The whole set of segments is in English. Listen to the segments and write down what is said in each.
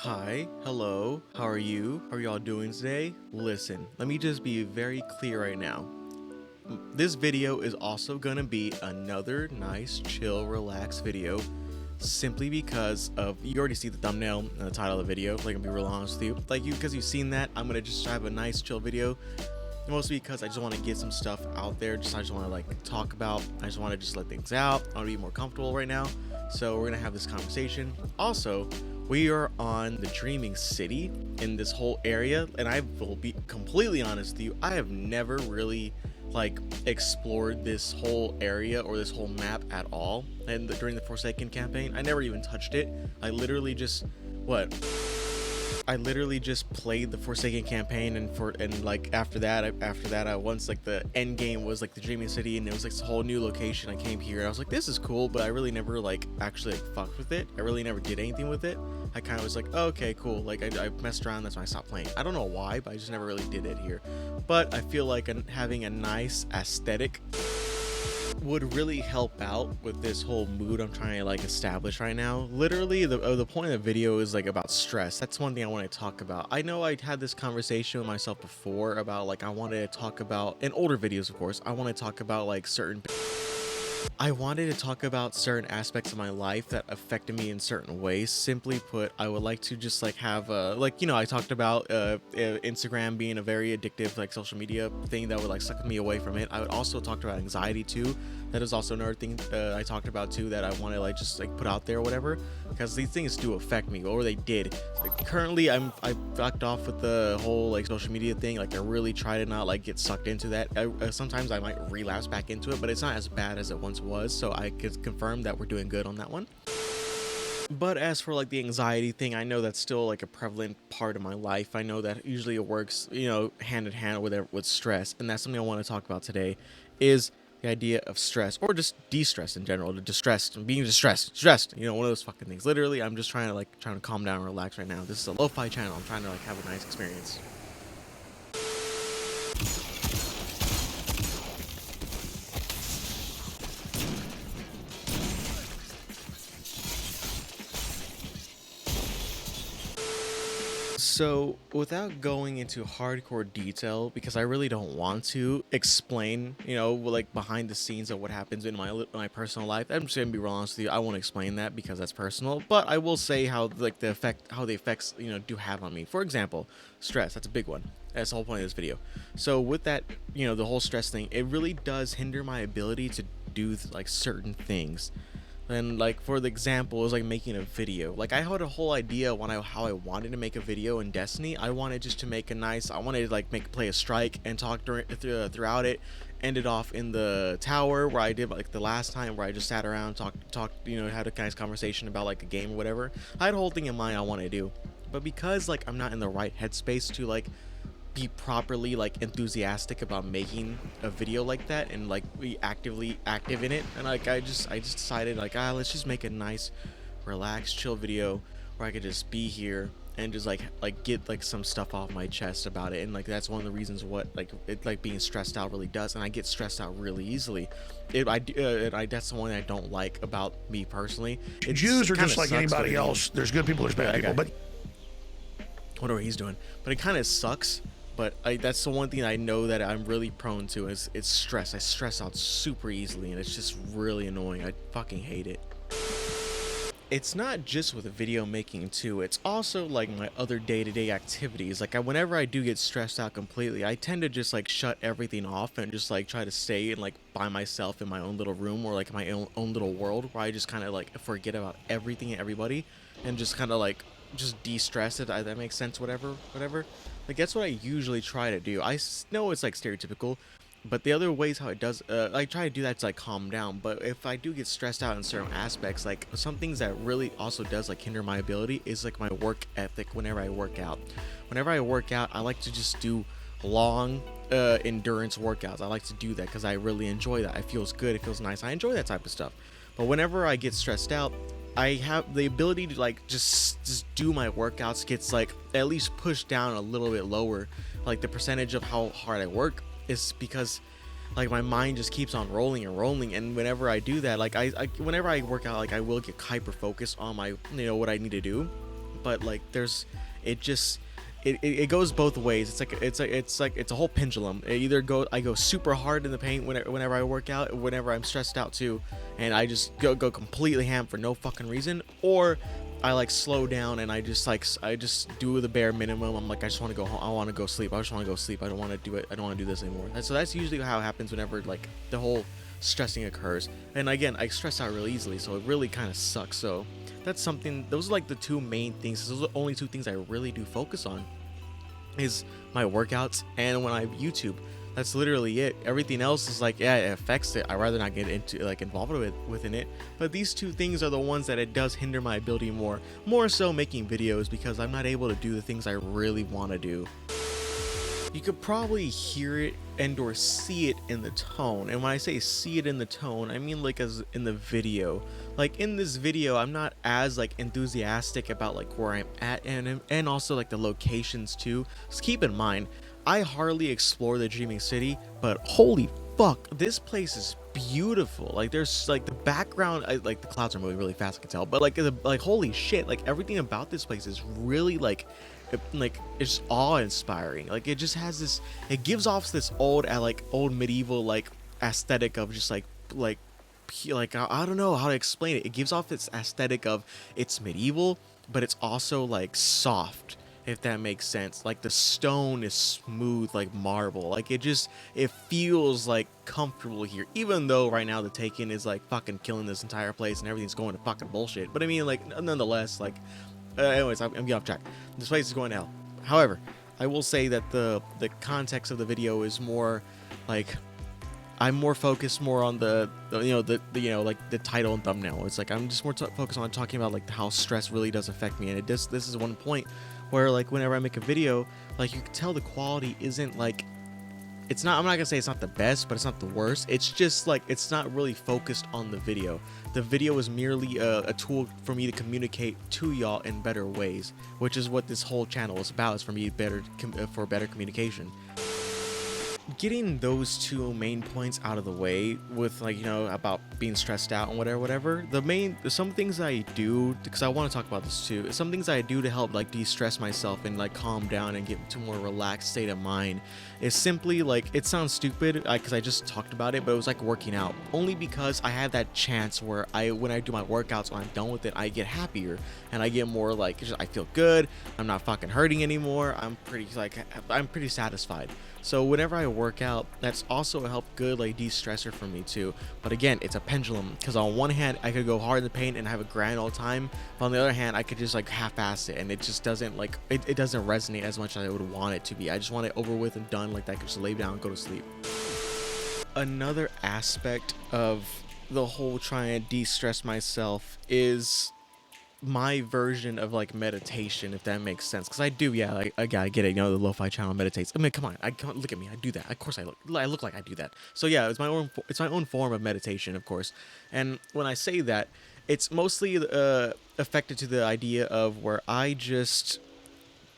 Hi, hello, how are you? How are y'all doing today? Listen, let me just be very clear right now. This video is also gonna be another nice, chill, relaxed video simply because of, you already see the thumbnail and the title of the video, like, I'll be real honest with you. Because you've seen that, I'm gonna just have a nice, chill video. Mostly because I just want to get some stuff out there. I just want to talk about. I just want to just let things out. I want to be more comfortable right now. So we're gonna have this conversation. Also, we are on the Dreaming City in this whole area, and I will be completely honest with you. I have never really explored this whole area or this whole map at all. And during the Forsaken campaign, I never even touched it. I literally just played the Forsaken campaign, and after that I once the end game was the Dreaming City, and it was this whole new location. I came here and I was like, this is cool, but I really never actually fucked with it. I really never did anything with it. I kind of was like, oh, okay, cool. I messed around, that's when I stopped playing. I don't know why, but I just never really did it here. But I feel like having a nice aesthetic would really help out with this whole mood I'm trying to establish right now. Literally, the point of the video is about stress. That's one thing I want to talk about. I know I had this conversation with myself before about I wanted to talk about, in older videos of course, I want to talk about I wanted to talk about certain aspects of my life that affected me in certain ways. Simply put, I would like to just have I talked about Instagram being a very addictive social media thing that would suck me away from it. I would also talk about anxiety too. That is also another thing I talked about too, that I want to just put out there or whatever, because these things do affect me, or they did. Currently I backed off with the whole social media thing. I really try to not get sucked into that. Sometimes I might relapse back into it, but it's not as bad as it once was, so I could confirm that we're doing good on that one. But as for the anxiety thing, I know that's still a prevalent part of my life. I know that usually it works hand in hand with stress, and that's something I want to talk about today, is the idea of stress, or just de-stress in general. Being stressed, one of those fucking things. Literally, I'm just trying to calm down and relax right now. This is a lo-fi channel. I'm trying to have a nice experience. So, without going into hardcore detail, because I really don't want to explain, behind the scenes of what happens in my personal life, I'm just gonna be real honest with you. I won't explain that because that's personal, but I will say how the effects do have on me. For example, stress. That's a big one. That's the whole point of this video. So with that, the whole stress thing, it really does hinder my ability to do certain things. And for the example, it was making a video. I had a whole idea how I wanted to make a video in Destiny. I wanted just to make I wanted to play a strike and talk throughout it. Ended off in the tower where I did the last time, where I just sat around, talked, had a nice conversation about a game or whatever. I had a whole thing in mind I wanted to do, but because I'm not in the right headspace to be properly enthusiastic about making a video like that, and be actively active in it, and I just decided let's just make a nice relaxed chill video where I could just be here and just get some stuff off my chest about it. And that's one of the reasons what being stressed out really does, and I get stressed out really easily. That's the one thing I don't like about me personally. Jews are just like anybody else. There's good people, there's bad people, but whatever he's doing, but it kind of sucks. But that's the one thing I know that I'm really prone to, is it's stress. I stress out super easily, and it's just really annoying. I fucking hate it. It's not just with video making too, it's also my other day-to-day activities. Whenever I do get stressed out completely, I tend to just shut everything off and just try to stay and by myself in my own little room, or my own little world, where I just kind of forget about everything and everybody, and just kind of just de-stress it. That makes sense. Whatever. That's what I usually try to do. I know it's stereotypical, but the other ways how it does, I try to do that to calm down. But if I do get stressed out in certain aspects, some things that really also does hinder my ability is my work ethic. Whenever I work out, I like to just do long endurance workouts. I like to do that because I really enjoy that. It feels good. It feels nice. I enjoy that type of stuff. But whenever I get stressed out, I have the ability to just do my workouts gets at least pushed down a little bit lower. The percentage of how hard I work is because my mind just keeps on rolling and rolling. And whenever I do that, whenever I work out, I will get hyper focused on my what I need to do. but like it just it goes both ways. It's a whole pendulum. I go super hard in the paint whenever I work out, whenever I'm stressed out too, and I just go completely ham for no fucking reason, or I like slow down and I just do the bare minimum. I'm like, I just want to go home. I want to go sleep. I just want to go sleep. I don't want to do it. I don't want to do this anymore. So that's usually how it happens whenever like the whole stressing occurs. And again, I stress out really easily, so it really kind of sucks. So that's something. Those are like the two main things. Those are the only two things I really do focus on, is my workouts and when I YouTube. That's literally it. Everything else is like, yeah, it affects it. I'd rather not get into like involved within it. But these two things are the ones that it does hinder my ability more so making videos, because I'm not able to do the things I really want to do. You could probably hear it and or see it in the tone. And when I say see it in the tone, I mean like as in the video. Like in this video, I'm not as like enthusiastic about like where I'm at and also like the locations too. Just keep in mind, I hardly explore the Dreaming City, but holy fuck, this place is beautiful. Like there's like the background, like the clouds are moving really fast, I can tell, but like holy shit, like everything about this place is really like it's awe-inspiring. Like it just has this, it gives off this old medieval like aesthetic of just like I don't know how to explain it. It gives off this aesthetic of it's medieval, but it's also like soft, if that makes sense. Like the stone is smooth like marble. Like it feels like comfortable here, even though right now the Taken is like fucking killing this entire place and everything's going to fucking bullshit. But I mean, like nonetheless, like anyways, I'm getting off track. This place is going to hell. However, I will say that the context of the video is more like, I'm more focused more on the like the title and thumbnail. It's like I'm just more focused on talking about like how stress really does affect me. And this is one point where like whenever I make a video, like you can tell the quality isn't like, it's not, I'm not gonna say it's not the best, but it's not the worst. It's just like, it's not really focused on the video. The video is merely a tool for me to communicate to y'all in better ways, which is what this whole channel is about, is for me for better communication. Getting those two main points out of the way with like, about being stressed out and whatever, some things I do, because I want to talk about this too, some things I do to help like de-stress myself and like calm down and get to a more relaxed state of mind is simply like, it sounds stupid because I just talked about it, but it was like working out, only because I had that chance where when I do my workouts, when I'm done with it, I get happier and I get more like, I feel good, I'm not fucking hurting anymore, I'm pretty satisfied. So whenever I work out, that's also a good like de-stressor for me too. But again, it's a pendulum, because on one hand I could go hard in the paint and have a grand old time, but on the other hand I could just like half-ass it, and it just doesn't like it doesn't resonate as much as I would want it to be. I just want it over with and done like that. I could just lay down and go to sleep. Another aspect of the whole trying to de-stress myself is my version of like meditation, if that makes sense, because I do, yeah, I get it, the lo-fi channel meditates. I mean, come on, look at me, I do that, of course I look like I do that. So yeah, it's my own form of meditation, of course. And when I say that, it's mostly affected to the idea of where I just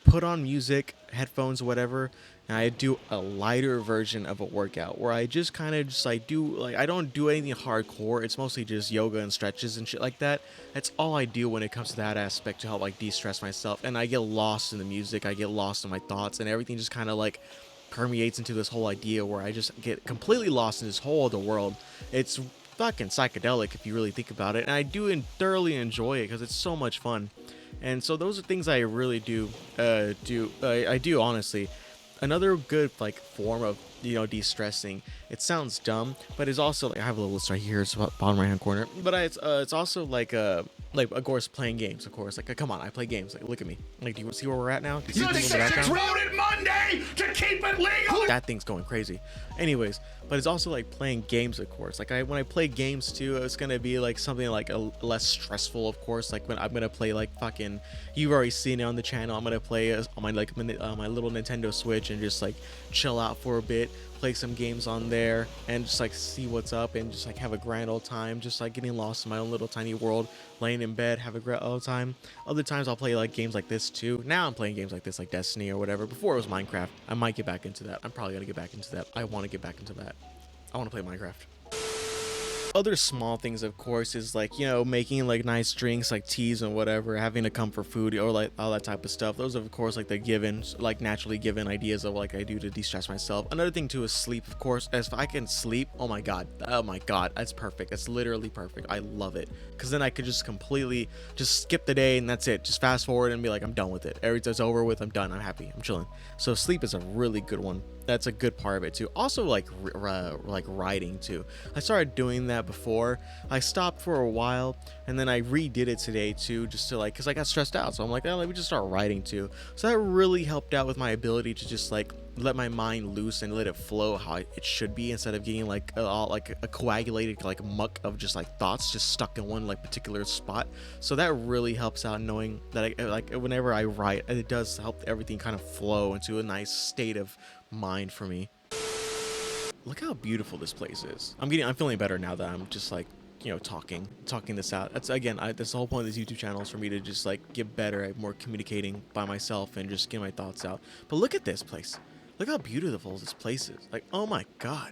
put on music, headphones, whatever, and I do a lighter version of a workout where I just kind of just like do, like, I don't do anything hardcore. It's mostly just yoga and stretches and shit like that. That's all I do when it comes to that aspect to help like de-stress myself. And I get lost in the music, I get lost in my thoughts, and everything just kind of like permeates into this whole idea where I just get completely lost in this whole other world. It's fucking psychedelic if you really think about it, and I do thoroughly enjoy it because it's so much fun. And so those are things I really do I do honestly. Another good like form of de-stressing, it sounds dumb, but it's also like, I have a little list right here, it's about bottom right hand corner, but it's also like of course playing games, of course, like come on, I play games, like look at me, like do you see where we're at now? Do you see voted Monday to keep it legal. That thing's going crazy. Anyways, but it's also like playing games, of course. Like when I play games too, it's gonna be like something like a less stressful, of course. Like when I'm gonna play like fucking, you've already seen it on the channel, I'm gonna play on my like my little Nintendo Switch and just like chill out for a bit, play some games on there and just like see what's up and just like have a grand old time, just like getting lost in my own little tiny world, laying in bed, have a great old time. Other times I'll play like games like this too. Now I'm playing games like this, like Destiny or whatever. Before it was Minecraft. I might get back into that. I'm probably gonna get back into that. I want to get back into that. I want to play Minecraft. other small things, of course, is like, you know, making like nice drinks like teas and whatever, having a comfort food or like all that type of stuff. Those are of course like the given, like naturally given ideas of like I do to de-stress myself. Another thing too is sleep, of course. As if I can sleep, oh my god, that's perfect. That's literally perfect. I love it, because then I could just completely just skip the day and that's it. Just fast forward and be like, I'm done with it. Everything's over with. I'm done. I'm happy. I'm chilling. So sleep is a really good one. That's a good part of it too. Also like writing too. I started doing that before. I stopped for a while and then I redid it today too, just to like, because I got stressed out. So I'm like, oh, let me just start writing too. So that really helped out with my ability to just like let my mind loose and let it flow how it should be, instead of getting like a coagulated like muck of just like thoughts just stuck in one like particular spot. So that really helps out, knowing that I, like whenever I write, it does help everything kind of flow into a nice state of mind for me. Look how beautiful this place is. I'm feeling better now that I'm just like, you know, talking this out. That's again, that's the whole point of this YouTube channel, is for me to just like get better at more communicating by myself and just get my thoughts out. But look at this place. Look how beautiful this place is. Like, oh my god.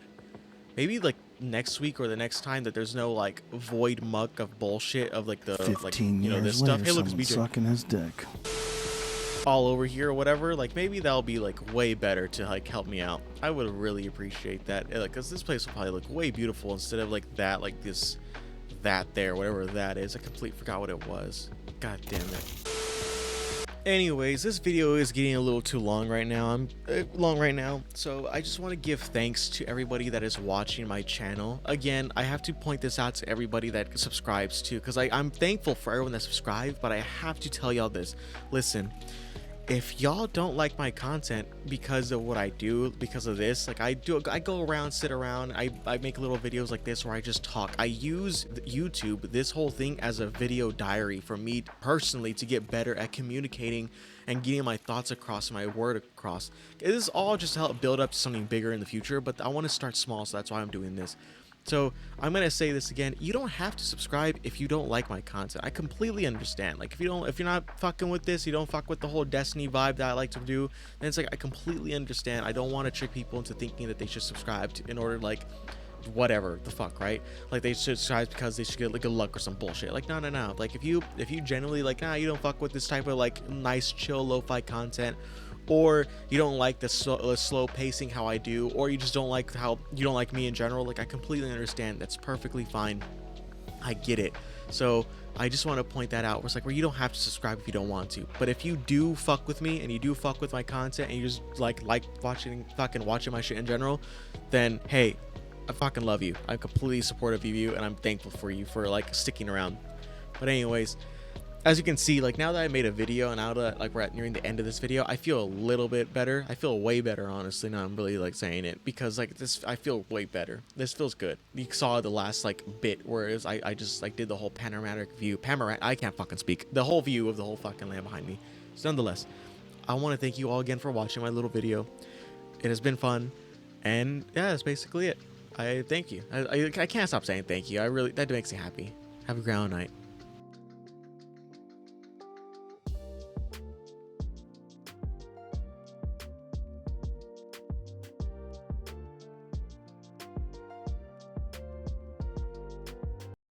Maybe like next week or the next time that there's no like void muck of bullshit of like the 15 like, you know, this years stuff. later, Hey, look, it's someone's BJ. sucking his dick. All over here or whatever, like maybe that'll be like way better to like help me out. I would really appreciate that, like, because this place will probably look way beautiful instead of like that, like this, that there, whatever that is. I completely forgot what it was. God damn it. Anyways, this video is getting a little too long right now. So I just want to give thanks to everybody that is watching my channel. Again, I have to point this out to everybody that subscribes too, because I'm thankful for everyone that subscribed, but I have to tell y'all this. Listen, if y'all don't like my content because of what I do, because of this, like I go around, sit around, I make little videos like this where I just talk. I use YouTube, this whole thing, as a video diary for me personally to get better at communicating and getting my thoughts across, my word across. It is all just to help build up to something bigger in the future, but I want to start small, so that's why I'm doing this. So I'm gonna say this again: you don't have to subscribe if you don't like my content. I completely understand. Like if you're not fucking with this, you don't fuck with the whole Destiny vibe that I like to do, then it's like I completely understand. I don't want to trick people into thinking that they should subscribe in order to like whatever the fuck, right? Like they should subscribe because they should get like good luck or some bullshit. Like no. Like if you genuinely like, you don't fuck with this type of like nice chill lo-fi content, or you don't like the slow pacing how I do, or you just don't like how you don't like me in general, like I completely understand. That's perfectly fine. I get it. So I just want to point that out, where it's like, where you don't have to subscribe if you don't want to, but if you do fuck with me and you do fuck with my content and you just like watching my shit in general, then hey, I fucking love you. I'm completely supportive of you and I'm thankful for you for like sticking around. But anyways, as you can see, like now that I made a video and now that like we're nearing the end of this video, I feel a little bit better. I feel way better, honestly. Now I'm really like saying it, because like this, I feel way better. This feels good. You saw the last like bit where it was, I just like did the whole panoramic view. I can't fucking speak. The whole view of the whole fucking land behind me. So nonetheless, I want to thank you all again for watching my little video. It has been fun, and yeah, that's basically it. I thank you. I can't stop saying thank you. That makes me happy. Have a ground night.